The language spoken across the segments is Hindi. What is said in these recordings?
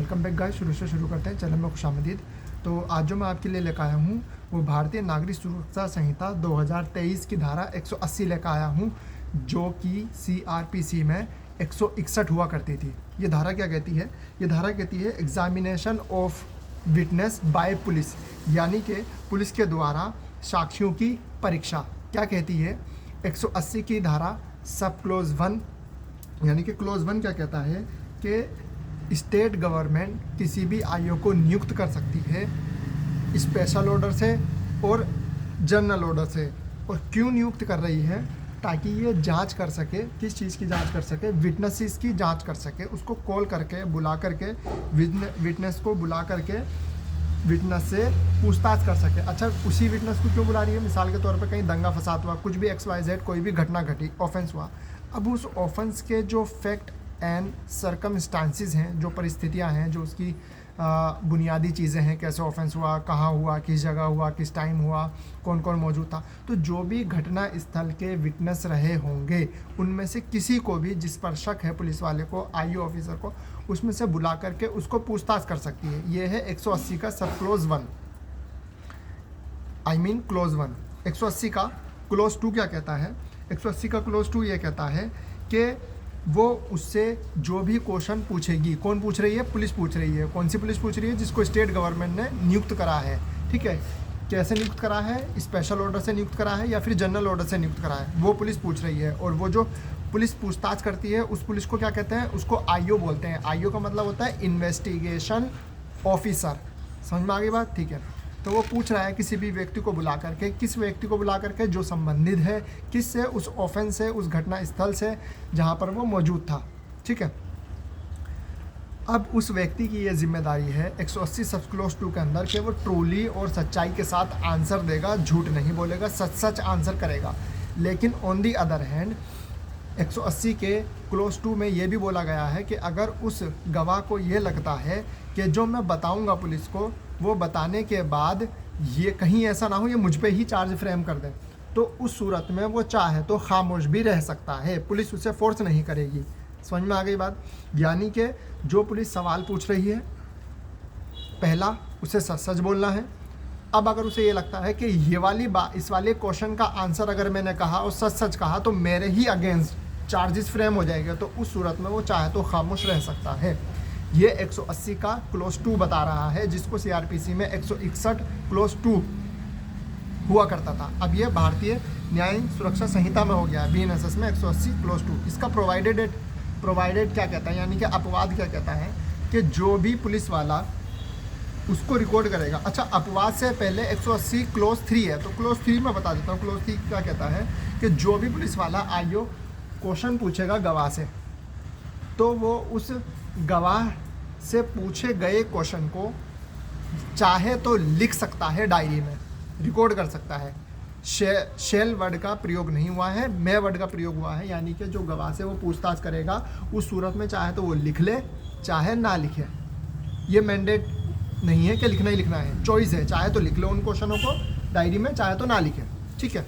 Welcome back guys. शुरू से शुरू करते हैं, चैनल में खुशामदीद। तो आज जो मैं आपके लिए लेकर आया हूँ वो भारतीय नागरिक सुरक्षा संहिता 2023 की धारा 180 लेकर आया हूँ, जो कि CRPC में 161 हुआ करती थी। ये धारा क्या कहती है? ये धारा कहती है examination of witness bye police, यानी कि पुलिस के द्वारा साक्षियों की परीक्षा। क्या कहती है 180 की धारा सब क्लोज 1, यानी कि क्लोज 1 क्या कहता है कि स्टेट गवर्नमेंट किसी भी आयोग को नियुक्त कर सकती है स्पेशल ऑर्डर से और जनरल ऑर्डर से। और क्यों नियुक्त कर रही है? ताकि ये जांच कर सके, किस चीज़ की जांच कर सके, विटनेसेस की जांच कर सके। उसको कॉल करके बुला करके विटनेस को बुला करके विटनेस से पूछताछ कर सके। अच्छा, उसी विटनेस को क्यों बुला रही है? मिसाल के तौर पे कहीं दंगा फसाद हुआ, कुछ भी XYZ कोई भी घटना घटी, ऑफेंस हुआ। अब उस ऑफेंस के जो फैक्ट एंड सर्कमस्टांसिस हैं, जो परिस्थितियां हैं, जो उसकी बुनियादी चीज़ें हैं, कैसे ऑफेंस हुआ, कहाँ हुआ, किस जगह हुआ, किस टाइम हुआ, कौन कौन मौजूद था, तो जो भी घटना स्थल के विटनेस रहे होंगे उनमें से किसी को भी, जिस पर शक है पुलिस वाले को, IO ऑफिसर को, उसमें से बुला करके उसको पूछताछ कर सकती है। ये है 180 का सब क्लोज 1, क्लोज 1। 180 का क्लोज 2 क्या कहता है? 180 का क्लोज 2 ये कहता है कि वो उससे जो भी क्वेश्चन पूछेगी। कौन पूछ रही है? पुलिस पूछ रही है। कौन सी पुलिस पूछ रही है? जिसको स्टेट गवर्नमेंट ने नियुक्त करा है। ठीक है, कैसे नियुक्त करा है? स्पेशल ऑर्डर से नियुक्त करा है या फिर जनरल ऑर्डर से नियुक्त करा है, वो पुलिस पूछ रही है। और वो जो पुलिस पूछताछ करती है उस पुलिस को क्या कहते हैं? उसको IO बोलते हैं। IO का मतलब होता है इन्वेस्टिगेशन ऑफिसर। समझ में आ गई बात? ठीक है, तो वो पूछ रहा है किसी भी व्यक्ति को बुला करके, किस व्यक्ति को बुला करके? जो संबंधित है किससे? उस ऑफेंस से, उस घटना स्थल से जहाँ पर वो मौजूद था। ठीक है, अब उस व्यक्ति की ये जिम्मेदारी है 180 सब क्लोज 2 के अंदर कि वो ट्रूली और सच्चाई के साथ आंसर देगा, झूठ नहीं बोलेगा, सच आंसर करेगा। लेकिन ऑन दी अदर हैंड 180 के क्लोज 2 में ये भी बोला गया है कि अगर उस गवाह को ये लगता है कि जो मैं बताऊंगा पुलिस को, वो बताने के बाद ये कहीं ऐसा ना हो ये मुझ पे ही चार्ज फ्रेम कर दे, तो उस सूरत में वो चाहे तो खामोश भी रह सकता है। पुलिस उसे फोर्स नहीं करेगी। समझ में आ गई बात? यानी कि जो पुलिस सवाल पूछ रही है, पहला उसे सच सच बोलना है। अब अगर उसे ये लगता है कि ये वाली बात, इस वाले क्वेश्चन का आंसर अगर मैंने कहा और सच सच कहा तो मेरे ही अगेंस्ट चार्जेस फ्रेम हो जाएंगे, तो उस सूरत में वो चाहे तो खामोश रह सकता है। ये 180 का क्लोज 2 बता रहा है, जिसको CRPC में 161 क्लोज 2 हुआ करता था। अब ये भारतीय न्याय सुरक्षा संहिता में हो गया, BNSS में 180 क्लोज 2। इसका प्रोवाइडेड क्या कहता है, यानी कि अपवाद क्या कहता है कि जो भी पुलिस वाला उसको रिकॉर्ड करेगा। अच्छा, अपवाद से पहले 180 क्लोज 3 है, तो क्लोज 3 मैं बता देता हूँ। क्लोज 3 क्या कहता है कि जो भी पुलिस वाला IO क्वेश्चन पूछेगा गवाह से, तो वो उस गवाह से पूछे गए क्वेश्चन को चाहे तो लिख सकता है, डायरी में रिकॉर्ड कर सकता है। शेल वर्ड का प्रयोग नहीं हुआ है, मैं वर्ड का प्रयोग हुआ है। यानी कि जो गवाह से वो पूछताछ करेगा उस सूरत में चाहे तो वो लिख ले, चाहे ना लिखे। ये मैंडेट नहीं है कि लिखना ही लिखना है, चॉइस है। चाहे तो लिख लो उन क्वेश्चनों को डायरी में, चाहे तो ना लिखे। ठीक है,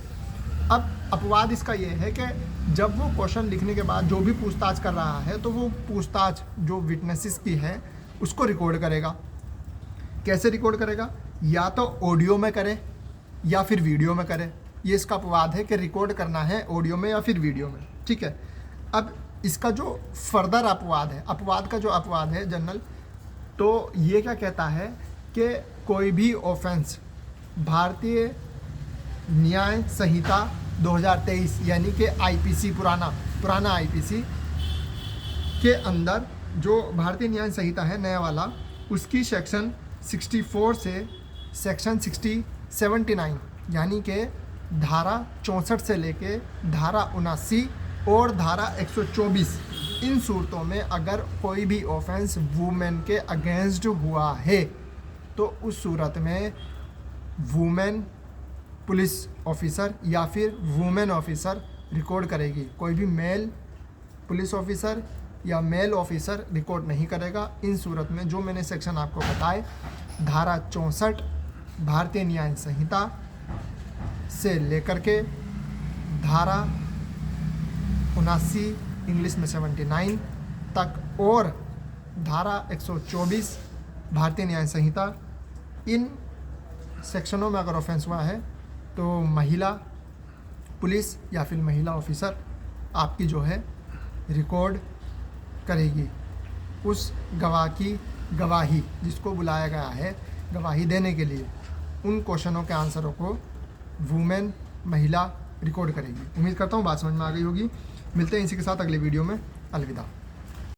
अब अपवाद इसका ये है कि जब वो क्वेश्चन लिखने के बाद जो भी पूछताछ कर रहा है, तो वो पूछताछ जो विटनेसेस की है उसको रिकॉर्ड करेगा। कैसे रिकॉर्ड करेगा? या तो ऑडियो में करे या फिर वीडियो में करे। ये इसका अपवाद है कि रिकॉर्ड करना है ऑडियो में या फिर वीडियो में। ठीक है, अब इसका जो फर्दर अपवाद है, अपवाद का जो अपवाद है जनरल, तो ये क्या कहता है कि कोई भी ऑफेंस भारतीय न्याय संहिता 2023 यानी कि IPC पुराना IPC के अंदर जो भारतीय न्याय संहिता है नया वाला, उसकी सेक्शन 64 से सेक्शन 79 यानी कि धारा 64 से लेके धारा 79 और धारा 124, इन सूरतों में अगर कोई भी ऑफेंस वुमेन के अगेंस्ट हुआ है तो उस सूरत में वुमेन पुलिस ऑफिसर या फिर वुमेन ऑफिसर रिकॉर्ड करेगी। कोई भी मेल पुलिस ऑफिसर या मेल ऑफिसर रिकॉर्ड नहीं करेगा। इन सूरत में जो मैंने सेक्शन आपको बताए, धारा 64 भारतीय न्याय संहिता से लेकर के धारा 79 इंग्लिश में 79 तक और धारा 124 भारतीय न्याय संहिता, इन सेक्शनों में अगर ऑफेंस हुआ है तो महिला पुलिस या फिर महिला ऑफिसर आपकी जो है रिकॉर्ड करेगी उस गवाह की गवाही, जिसको बुलाया गया है गवाही देने के लिए। उन क्वेश्चनों के आंसरों को वुमेन, महिला रिकॉर्ड करेगी। उम्मीद करता हूँ बात समझ में आ गई होगी। मिलते हैं इसी के साथ अगले वीडियो में। अलविदा।